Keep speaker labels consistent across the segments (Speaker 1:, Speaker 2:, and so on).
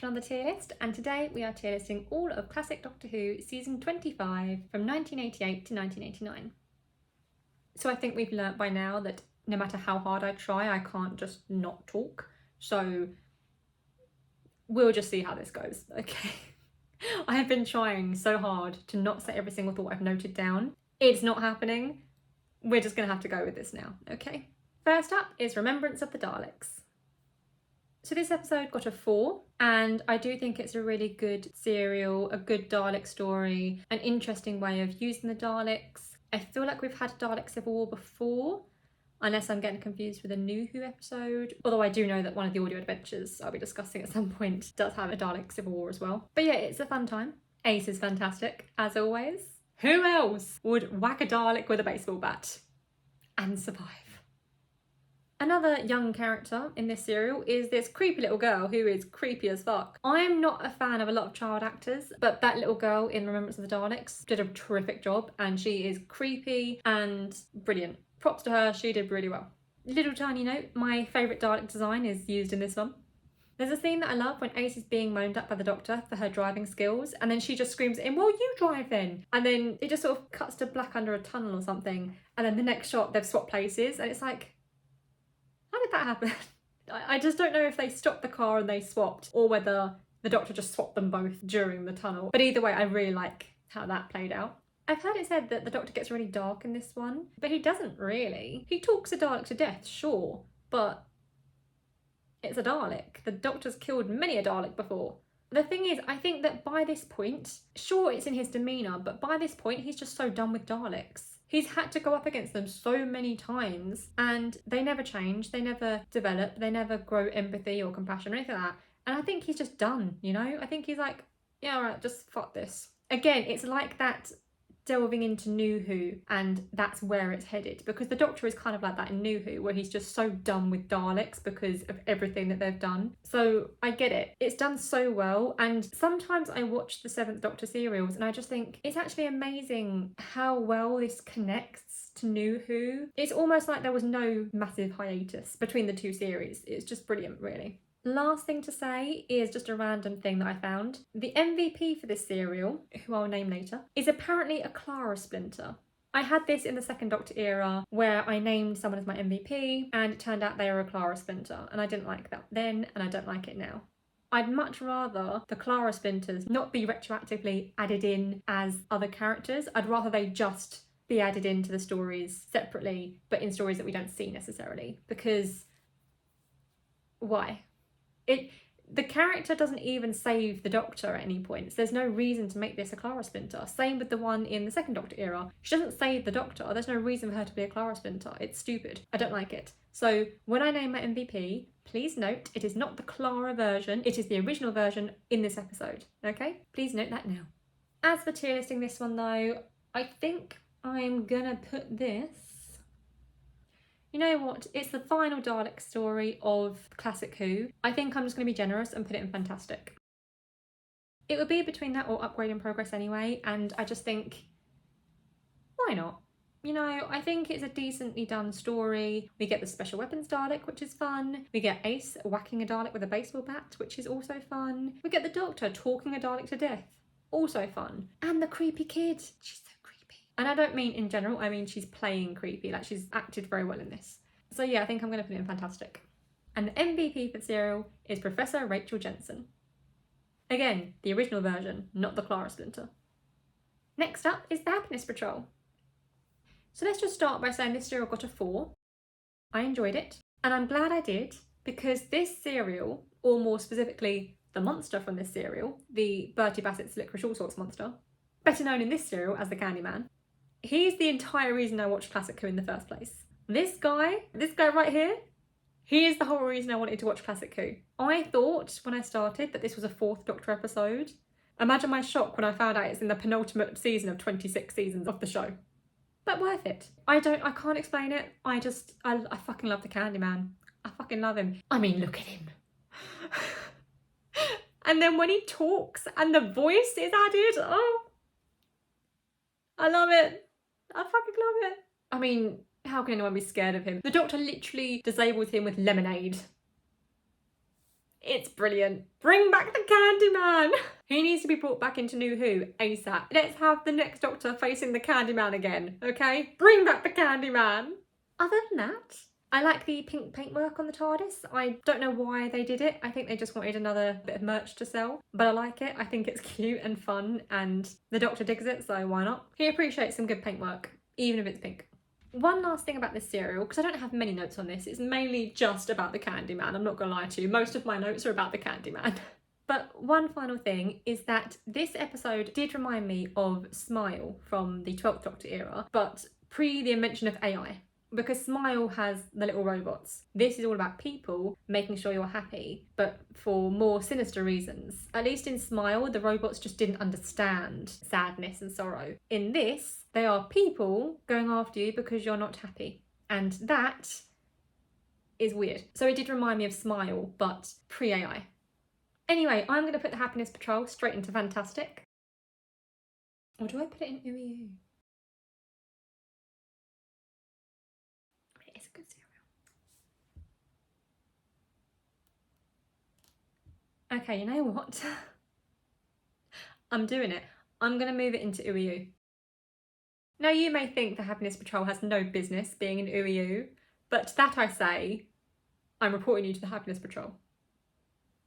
Speaker 1: to another tier list, and today we are tier listing all of classic Doctor Who season 25 from 1988 to 1989. So I think we've learnt by now that no matter how hard I try, I can't just not talk. So we'll just see how this goes, okay? I have been trying so hard to not say every single thought I've noted down. It's not happening. We're just gonna have to go with this now, okay? First up is Remembrance of the Daleks. So this episode got a 4, and I do think it's a really good serial, a good Dalek story, an interesting way of using the Daleks. I feel like we've had Dalek Civil War before, unless I'm getting confused with a New Who episode. Although I do know that one of the audio adventures I'll be discussing at some point does have a Dalek Civil War as well. But yeah, it's a fun time. Ace is fantastic, as always. Who else would whack a Dalek with a baseball bat and survive? Another young character in this serial is this creepy little girl who is creepy as fuck. I'm not a fan of a lot of child actors, but that little girl in Remembrance of the Daleks did a terrific job, and she is creepy and brilliant. Props to her, she did really well. Little tiny note, my favourite Dalek design is used in this one. There's a scene that I love when Ace is being moaned at by the Doctor for her driving skills, and then she just screams at him, well, you drive then. And then it just sort of cuts to black under a tunnel or something, and then the next shot they've swapped places, and it's like, how did that happen? I just don't know if they stopped the car and they swapped, or whether the Doctor just swapped them both during the tunnel. But either way, I really like how that played out. I've heard it said that the Doctor gets really dark in this one, but he doesn't really. He talks a Dalek to death, sure, but it's a Dalek. The Doctor's killed many a Dalek before. The thing is, I think that by this point, sure, it's in his demeanour, but by this point, he's just so done with Daleks. He's had to go up against them so many times, and they never change, they never develop, they never grow empathy or compassion or anything like that. And I think he's just done, you know? I think he's like, yeah, alright, just fuck this. Again, it's like that delving into New Who, and that's where it's headed, because the Doctor is kind of like that in New Who, where he's just so done with Daleks because of everything that they've done. So I get it. It's done so well, and sometimes I watch the 7th Doctor serials and I just think it's actually amazing how well this connects to New Who. It's almost like there was no massive hiatus between the two series. It's just brilliant, really. Last thing to say is just a random thing that I found. The MVP for this serial, who I'll name later, is apparently a Clara Splinter. I had this in the 2nd Doctor era where I named someone as my MVP and it turned out they were a Clara Splinter, and I didn't like that then and I don't like it now. I'd much rather the Clara Splinters not be retroactively added in as other characters. I'd rather they just be added into the stories separately, but in stories that we don't see necessarily, because why? The character doesn't even save the Doctor at any point, so there's no reason to make this a Clara Splinter. Same with the one in the 2nd Doctor era. She doesn't save the Doctor. There's no reason for her to be a Clara Splinter. It's stupid. I don't like it. So when I name my MVP, please note it is not the Clara version. It is the original version in this episode. Okay? Please note that now. As for tier listing this one though, I think I'm gonna put this... You know what? It's the final Dalek story of Classic Who. I think I'm just going to be generous and put it in Fantastic. It would be between that or Upgrade in Progress anyway, and I just think, why not? You know, I think it's a decently done story. We get the Special Weapons Dalek, which is fun. We get Ace whacking a Dalek with a baseball bat, which is also fun. We get the Doctor talking a Dalek to death, also fun. And the creepy kid. She's so creepy. And I don't mean in general, I mean she's playing creepy, like she's acted very well in this. So yeah, I think I'm going to put it in Fantastic. And the MVP for the serial is Professor Rachel Jensen. Again, the original version, not the Clara Splinter. Next up is the Happiness Patrol. So let's just start by saying this serial got a 4. I enjoyed it, and I'm glad I did, because this serial, or more specifically, the monster from this serial, the Bertie Bassett's Licorice Allsorts monster, better known in this serial as the Candyman, he's the entire reason I watched Classic Who in the first place. This guy right here, he is the whole reason I wanted to watch Classic Who. I thought when I started that this was a 4th Doctor episode. Imagine my shock when I found out it's in the penultimate season of 26 seasons of the show. But worth it. I can't explain it. I fucking love the Candyman. I fucking love him. I mean, look at him. And then when he talks and the voice is added, oh, I love it. I fucking love it. I mean, how can anyone be scared of him? The Doctor literally disables him with lemonade. It's brilliant. Bring back the Candyman. He needs to be brought back into New Who ASAP. Let's have the next Doctor facing the Candyman again, okay? Bring back the Candyman. Other than that, I like the pink paintwork on the TARDIS. I don't know why they did it. I think they just wanted another bit of merch to sell. But I like it. I think it's cute and fun, and the Doctor digs it, so why not? He appreciates some good paintwork, even if it's pink. One last thing about this serial, because I don't have many notes on this, it's mainly just about the Candyman, I'm not gonna lie to you. Most of my notes are about the Candyman. But one final thing is that this episode did remind me of Smile from the 12th Doctor era, but pre the invention of AI. Because Smile has the little robots. This is all about people making sure you're happy, but for more sinister reasons. At least in Smile, the robots just didn't understand sadness and sorrow. In this, they are people going after you because you're not happy. And that is weird. So it did remind me of Smile, but pre-AI. Anyway, I'm going to put the Happiness Patrol straight into Fantastic. Or do I put it in OEU? It's a good serial. Okay, you know what? I'm doing it. I'm going to move it into OEU. Now you may think the Happiness Patrol has no business being in OEU, but that I say, I'm reporting you to the Happiness Patrol.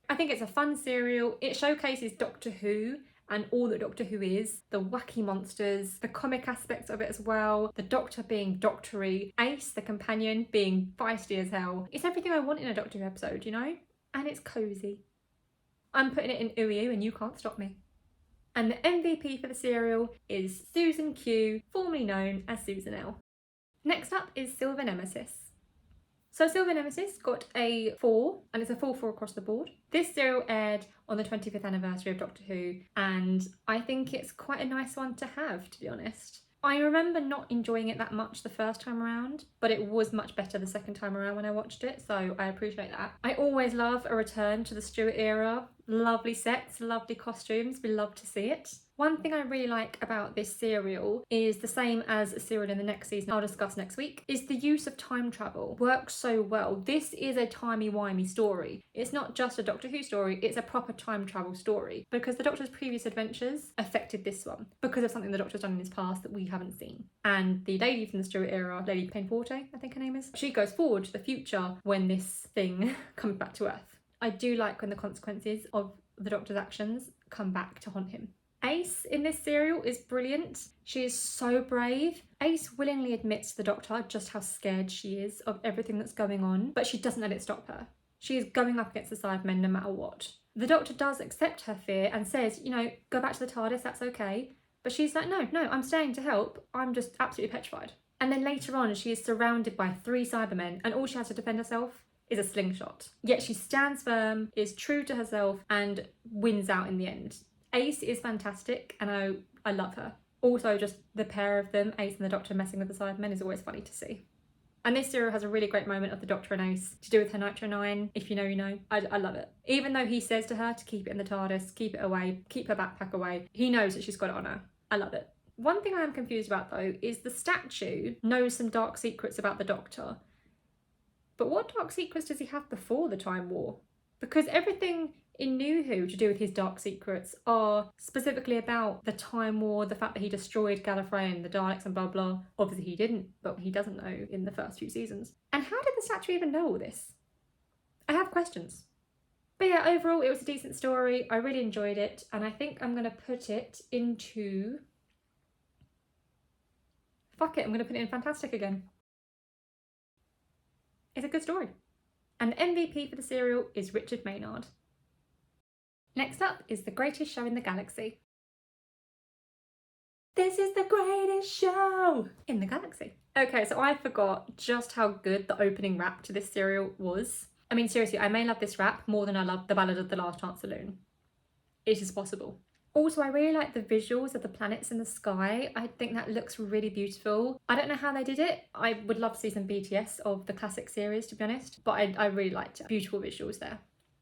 Speaker 1: I think it's a fun serial. It showcases Doctor Who and all that Doctor Who is, the wacky monsters, the comic aspects of it as well, the Doctor being doctory, Ace, the companion, being feisty as hell. It's everything I want in a Doctor Who episode, you know? And it's cosy. I'm putting it in OEU and you can't stop me. And the MVP for the serial is Susan Q, formerly known as Susan L. Next up is Silver Nemesis. So Silver Nemesis got a 4, and it's a 4-4 across the board. This serial aired on the 25th anniversary of Doctor Who, and I think it's quite a nice one to have, to be honest. I remember not enjoying it that much the first time around, but it was much better the second time around when I watched it, so I appreciate that. I always love a return to the Stewart era. Lovely sets, lovely costumes, we love to see it. One thing I really like about this serial is the same as a serial in the next season I'll discuss next week, is the use of time travel. Works so well. This is a timey-wimey story. It's not just a Doctor Who story, it's a proper time travel story, because the Doctor's previous adventures affected this one because of something the Doctor's done in his past that we haven't seen. And the lady from the Stewart era, Lady Payne-Forte, I think her name is, she goes forward to the future when this thing comes back to Earth. I do like when the consequences of the Doctor's actions come back to haunt him. Ace in this serial is brilliant. She is so brave. Ace willingly admits to the Doctor just how scared she is of everything that's going on, but she doesn't let it stop her. She is going up against the Cybermen no matter what. The Doctor does accept her fear and says, you know, go back to the TARDIS, that's okay. But she's like, no, I'm staying to help. I'm just absolutely petrified. And then later on, she is surrounded by 3 Cybermen, and all she has to defend herself is a slingshot. Yet she stands firm, is true to herself, and wins out in the end. Ace is fantastic, and I love her. Also, just the pair of them, Ace and the Doctor messing with the Cybermen, is always funny to see. And this serial has a really great moment of the Doctor and Ace to do with her Nitro 9. If you know, you know. I love it. Even though he says to her to keep it in the TARDIS, keep it away, keep her backpack away, he knows that she's got it on her. I love it. One thing I am confused about though is the statue knows some dark secrets about the Doctor. But what dark secrets does he have before the Time War? Because everything in New Who to do with his dark secrets are specifically about the Time War, the fact that he destroyed Gallifrey and the Daleks and blah blah. Obviously he didn't, but he doesn't know in the first few seasons. And how did the statue even know all this? I have questions. But yeah, overall it was a decent story. I really enjoyed it, and I think I'm going to put it into... Fuck it, I'm going to put it in Fantastic again. It's a good story. And the MVP for the serial is Richard Maynard. Next up is The Greatest Show in the Galaxy. This is the greatest show in the galaxy. Okay, so I forgot just how good the opening rap to this serial was. I mean, seriously, I may love this rap more than I love The Ballad of the Last Chance Saloon. It is possible. Also, I really like the visuals of the planets in the sky. I think that looks really beautiful. I don't know how they did it. I would love to see some BTS of the classic series, to be honest, but I really liked it. Beautiful visuals there.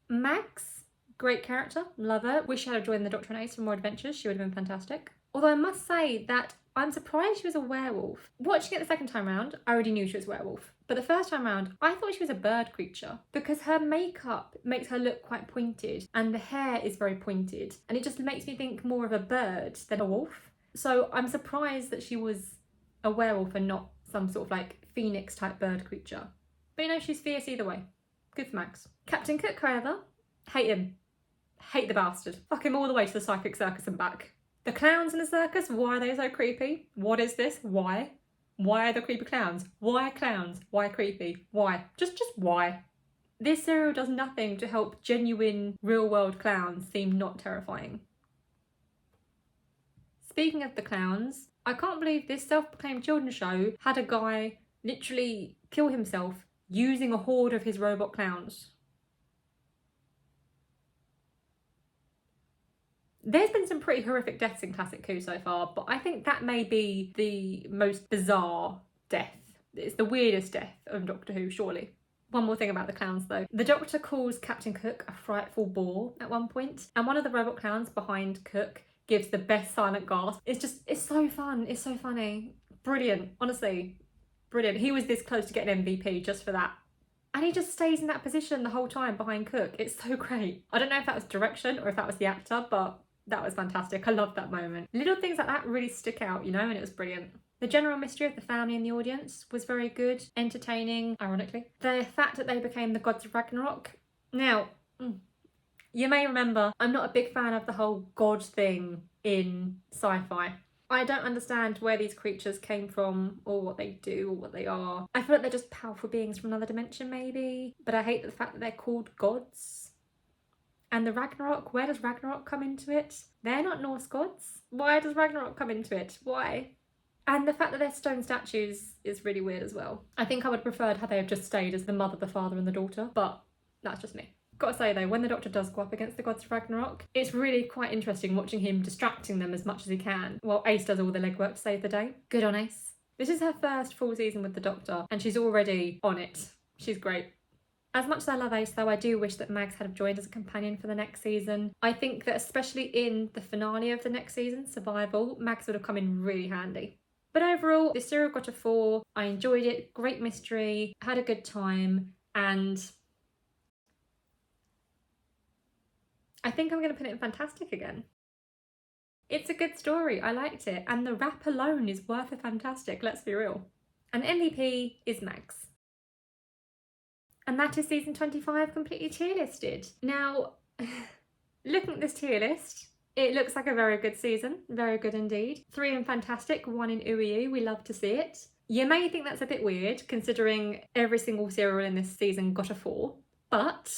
Speaker 1: Max, great character, love her. Wish she had joined the Doctor and Ace for more adventures. She would have been fantastic. Although I must say that I'm surprised she was a werewolf. Watching it the second time round, I already knew she was a werewolf. But the first time round, I thought she was a bird creature because her makeup makes her look quite pointed and the hair is very pointed. And it just makes me think more of a bird than a wolf. So I'm surprised that she was a werewolf and not some sort of like phoenix type bird creature. But you know, she's fierce either way. Good for Mags. Captain Cook, however, hate him. Hate the bastard. Fuck him all the way to the psychic circus and back. The clowns in the circus, why are they so creepy? What is this? Why? Why are the creepy clowns? Why clowns? Why creepy? Why? Just why? This serial does nothing to help genuine, real-world clowns seem not terrifying. Speaking of the clowns, I can't believe this self-proclaimed children's show had a guy literally kill himself using a horde of his robot clowns. There's been some pretty horrific deaths in Classic Who so far, but I think that may be the most bizarre death. It's the weirdest death of Doctor Who, surely. One more thing about the clowns though. The Doctor calls Captain Cook a frightful bore at one point, and one of the robot clowns behind Cook gives the best silent gasp. It's so fun, it's so funny. Brilliant, honestly, brilliant. He was this close to getting MVP just for that. And he just stays in that position the whole time behind Cook. It's so great. I don't know if that was direction or if that was the actor, but that was fantastic. I loved that moment. Little things like that really stick out, you know, and it was brilliant. The general mystery of the family and the audience was very good, entertaining, ironically. The fact that they became the gods of Ragnarok. Now, you may remember, I'm not a big fan of the whole god thing in sci-fi. I don't understand where these creatures came from or what they do or what they are. I feel like they're just powerful beings from another dimension maybe, but I hate the fact that they're called gods. And the Ragnarok, where does Ragnarok come into it? They're not Norse gods. Why does Ragnarok come into it? Why? And the fact that they're stone statues is really weird as well. I think I would have preferred had they have just stayed as the mother, the father and the daughter, but that's just me. Gotta say though, when the Doctor does go up against the gods of Ragnarok, it's really quite interesting watching him distracting them as much as he can, while Ace does all the legwork to save the day. Good on Ace. This is her first full season with the Doctor, and she's already on it. She's great. As much as I love Ace though, I do wish that Mags had joined as a companion for the next season. I think that especially in the finale of the next season, Survival, Mags would have come in really handy. But overall, this serial got a 4. I enjoyed it, great mystery, had a good time, and I think I'm going to put it in Fantastic again. It's a good story, I liked it, and the rap alone is worth a Fantastic, let's be real. And MVP is Mags. And that is season 25 completely tier listed. Now, looking at this tier list, it looks like a very good season, very good indeed. 3 in Fantastic, 1 in Ooey-Oo, we love to see it. You may think that's a bit weird, considering every single serial in this season got a 4, but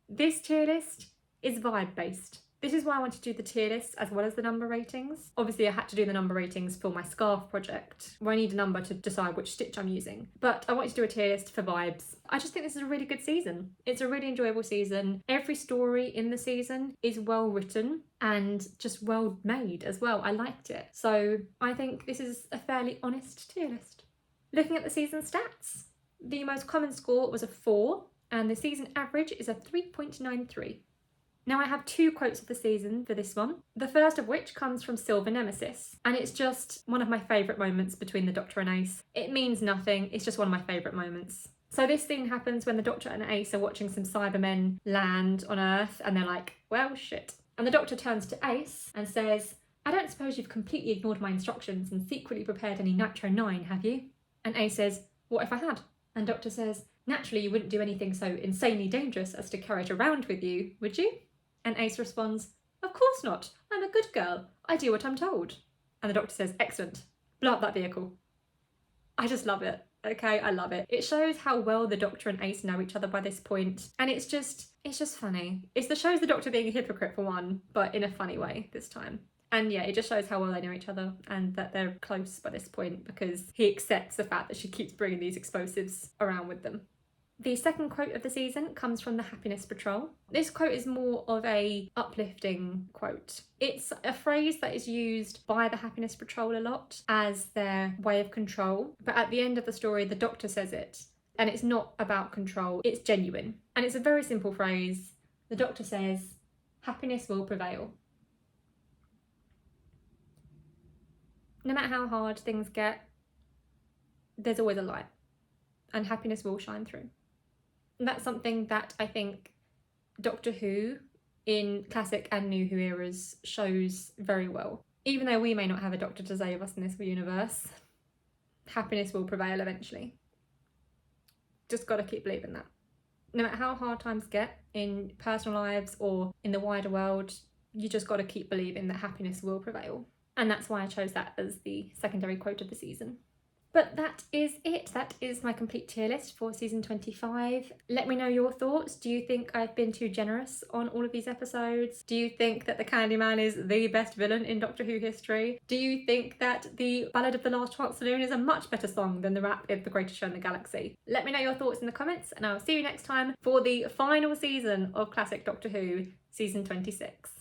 Speaker 1: this tier list is vibe-based. This is why I wanted to do the tier lists as well as the number ratings. Obviously I had to do the number ratings for my scarf project, where I need a number to decide which stitch I'm using. But I wanted to do a tier list for vibes. I just think this is a really good season. It's a really enjoyable season. Every story in the season is well written and just well made as well. I liked it. So I think this is a fairly honest tier list. Looking at the season stats, the most common score was a 4 and the season average is a 3.93. Now I have 2 quotes of the season for this one, the first of which comes from Silver Nemesis, and it's just one of my favourite moments between the Doctor and Ace. It means nothing, it's just one of my favourite moments. So this scene happens when the Doctor and Ace are watching some Cybermen land on Earth and they're like, well shit. And the Doctor turns to Ace and says, I don't suppose you've completely ignored my instructions and secretly prepared any Nitro 9, have you? And Ace says, what if I had? And Doctor says, naturally you wouldn't do anything so insanely dangerous as to carry it around with you, would you? And Ace responds, of course not, I'm a good girl, I do what I'm told. And the Doctor says, excellent, blow up that vehicle. I just love it, okay, I love it. It shows how well the Doctor and Ace know each other by this point, and it's just funny. It shows the Doctor being a hypocrite for one, but in a funny way this time. And yeah, it just shows how well they know each other and that they're close by this point because he accepts the fact that she keeps bringing these explosives around with them. The second quote of the season comes from the Happiness Patrol. This quote is more of a uplifting quote. It's a phrase that is used by the Happiness Patrol a lot as their way of control, but at the end of the story the Doctor says it, and it's not about control, it's genuine. And it's a very simple phrase. The Doctor says, happiness will prevail. No matter how hard things get, there's always a light, and happiness will shine through. And that's something that I think Doctor Who in classic and new Who eras shows very well. Even though we may not have a doctor to save us in this universe, happiness will prevail eventually. Just gotta keep believing that. No matter how hard times get in personal lives or in the wider world, you just gotta keep believing that happiness will prevail. And that's why I chose that as the secondary quote of the season. But that is it. That is my complete tier list for season 25. Let me know your thoughts. Do you think I've been too generous on all of these episodes? Do you think that the Candyman is the best villain in Doctor Who history? Do you think that the Ballad of the Last Chance Saloon is a much better song than the rap of The Greatest Show in the Galaxy? Let me know your thoughts in the comments, and I'll see you next time for the final season of Classic Doctor Who, season 26.